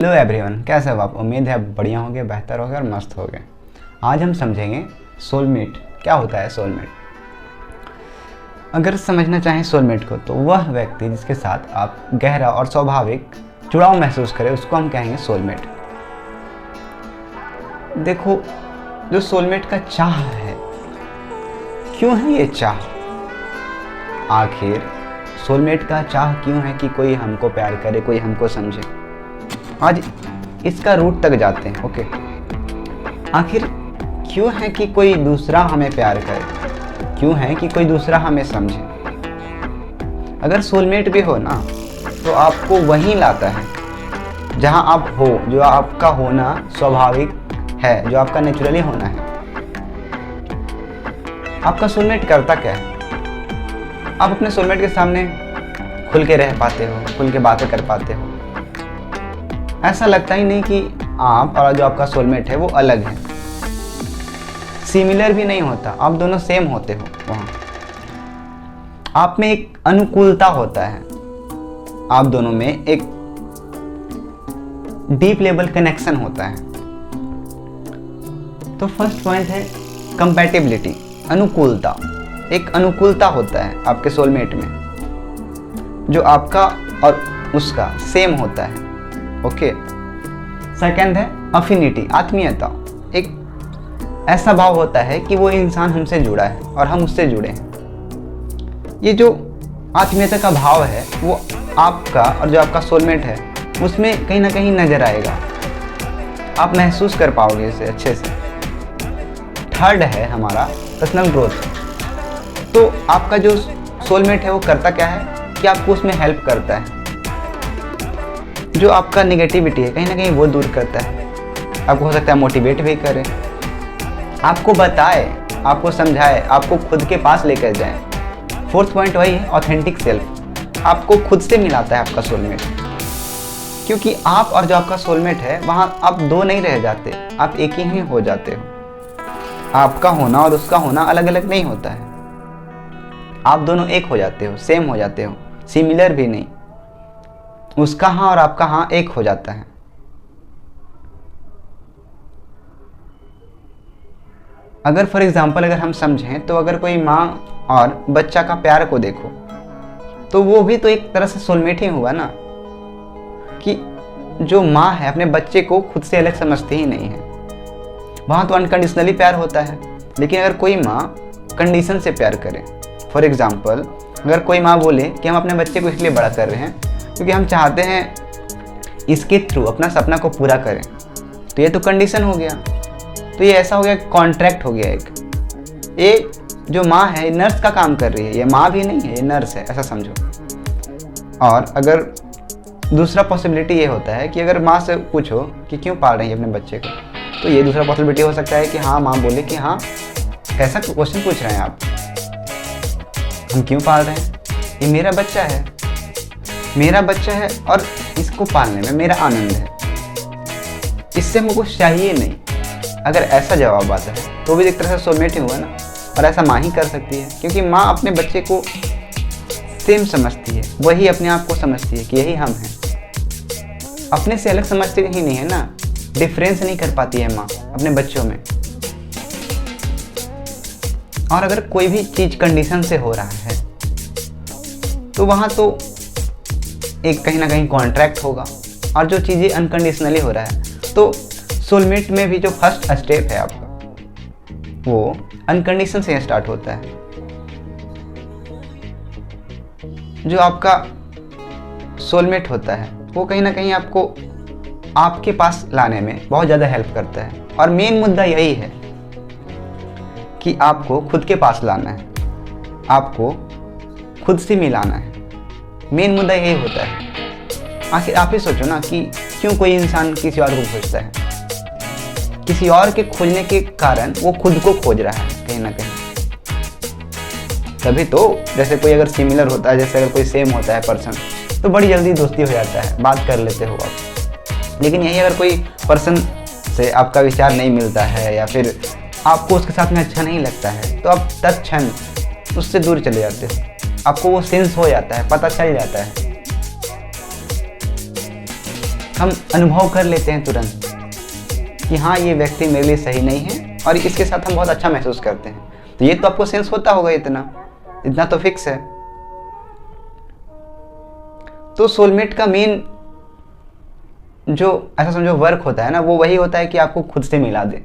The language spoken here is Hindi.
हेलो एवरीवन, कैसे हो आप? उम्मीद है आप बढ़िया होंगे, बेहतर होंगे और मस्त होंगे। आज हम समझेंगे सोलमेट क्या होता है। सोलमेट अगर समझना चाहें सोलमेट को, तो वह व्यक्ति जिसके साथ आप गहरा और स्वाभाविक जुड़ाव महसूस करें उसको हम कहेंगे सोलमेट। देखो, जो सोलमेट का चाह है, क्यों है ये चाह? आखिर सोलमेट का चाह क्यों है कि कोई हमको प्यार करे, कोई हमको समझे? आज इसका रूट तक जाते हैं। ओके, आखिर क्यों है कि कोई दूसरा हमें प्यार करे, क्यों है कि कोई दूसरा हमें समझे? अगर सोलमेट भी हो ना, तो आपको वहीं लाता है जहां आप हो, जो आपका होना स्वाभाविक है, जो आपका नेचुरली होना है। आपका सोलमेट करता क्या है? आप अपने सोलमेट के सामने खुल के रह पाते हो, खुल के बातें कर पाते हो। ऐसा लगता ही नहीं कि आप और जो आपका सोलमेट है वो अलग है, सिमिलर भी नहीं होता, आप दोनों सेम होते हो। वहाँ आप में एक अनुकूलता होता है, आप दोनों में एक डीप लेवल कनेक्शन होता है। तो फर्स्ट पॉइंट है कंपैटिबिलिटी, अनुकूलता। एक अनुकूलता होता है आपके सोलमेट में, जो आपका और उसका सेम होता है। ओके, सेकंड है अफिनिटी, आत्मीयता। एक ऐसा भाव होता है कि वो इंसान हमसे जुड़ा है और हम उससे जुड़े हैं। ये जो आत्मीयता का भाव है वो आपका और जो आपका सोलमेट है उसमें कहीं ना कहीं नजर आएगा, आप महसूस कर पाओगे इसे अच्छे से। थर्ड है हमारा पर्सनल ग्रोथ। तो आपका जो सोलमेट है वो करता क्या है कि आपको उसमें हेल्प करता है, जो आपका नेगेटिविटी है कहीं ना कहीं वो दूर करता है। आपको हो सकता है मोटिवेट भी करे, आपको बताए, आपको समझाए, आपको खुद के पास लेकर जाए। फोर्थ पॉइंट वही है ऑथेंटिक सेल्फ, आपको खुद से मिलाता है आपका सोलमेट। क्योंकि आप और जो आपका सोलमेट है वहाँ आप दो नहीं रह जाते, आप एक ही हो जाते हो। आपका होना और उसका होना अलग अलग नहीं होता है, आप दोनों एक हो जाते हो, सेम हो जाते हो, सिमिलर भी नहीं। उसका हाँ और आपका हाँ एक हो जाता है। अगर फॉर एग्जाम्पल अगर हम समझें तो अगर कोई माँ और बच्चा का प्यार को देखो, तो वो भी तो एक तरह से सोलमेट ही हुआ ना, कि जो माँ है अपने बच्चे को खुद से अलग समझती ही नहीं है। वहाँ तो अनकंडीशनली प्यार होता है, लेकिन अगर कोई माँ कंडीशन से प्यार करे, फॉर एग्जाम्पल अगर कोई माँ बोले कि हम अपने बच्चे को इसलिए बड़ा कर रहे हैं क्योंकि हम चाहते हैं इसके थ्रू अपना सपना को पूरा करें, तो ये तो कंडीशन हो गया। तो ये ऐसा हो गया, कॉन्ट्रैक्ट हो गया एक। ये जो माँ है नर्स का काम कर रही है, ये माँ भी नहीं है, ये नर्स है, ऐसा समझो। और अगर दूसरा पॉसिबिलिटी ये होता है कि अगर माँ से पूछो कि क्यों पाल रही है अपने बच्चे को, तो ये दूसरा पॉसिबिलिटी हो सकता है कि हाँ, माँ बोले कि हाँ, कैसा क्वेश्चन पूछ रहे हैं आप, हम क्यों पाल रहे हैं? ये मेरा बच्चा है, मेरा बच्चा है और इसको पालने में मेरा आनंद है, इससे हमको कुछ चाहिए नहीं। अगर ऐसा जवाब आता है तो भी एक तरह से सोलमेट ही हुआ ना। और ऐसा माँ ही कर सकती है, क्योंकि माँ अपने बच्चे को सेम समझती है, वही अपने आप को समझती है कि यही हम हैं। अपने से अलग समझती ही नहीं है ना, डिफरेंस नहीं कर पाती है माँ अपने बच्चों में। और अगर कोई भी चीज़ कंडीशन से हो रहा है तो वहाँ तो एक कहीं ना कहीं कॉन्ट्रैक्ट होगा। और जो चीज़ें अनकंडीशनली हो रहा है, तो सोलमेट में भी जो फर्स्ट स्टेप है आपका, वो अनकंडीशन से स्टार्ट होता है। जो आपका सोलमेट होता है वो कहीं ना कहीं आपको आपके पास लाने में बहुत ज़्यादा हेल्प करता है। और मेन मुद्दा यही है कि आपको खुद के पास लाना है, आपको खुद से मिलाना है। मेन मुद्दा यही होता है। आखिर आप ही सोचो ना कि क्यों कोई इंसान किसी और को खोजता है? किसी और के खोजने के कारण वो खुद को खोज रहा है कहीं ना कहीं। तभी तो जैसे कोई अगर सिमिलर होता है, जैसे अगर कोई सेम होता है पर्सन, तो बड़ी जल्दी दोस्ती हो जाता है, बात कर लेते हो आप। लेकिन यही अगर कोई पर्सन से आपका विचार नहीं मिलता है या फिर आपको उसके साथ में अच्छा नहीं लगता है, तो आप तत्क्षण उससे दूर चले जाते हो। आपको वो सेंस हो जाता है, पता चल जाता है। हम अनुभव कर लेते हैं तुरंत कि हाँ ये व्यक्ति मेरे लिए सही नहीं है और इसके साथ हम बहुत अच्छा महसूस करते हैं। तो ये तो आपको सेंस होता होगा, इतना तो फिक्स है। तो सोलमेट का मेन जो ऐसा समझो वर्क होता है ना, वो वही होता है कि आपको खुद से मिला दे।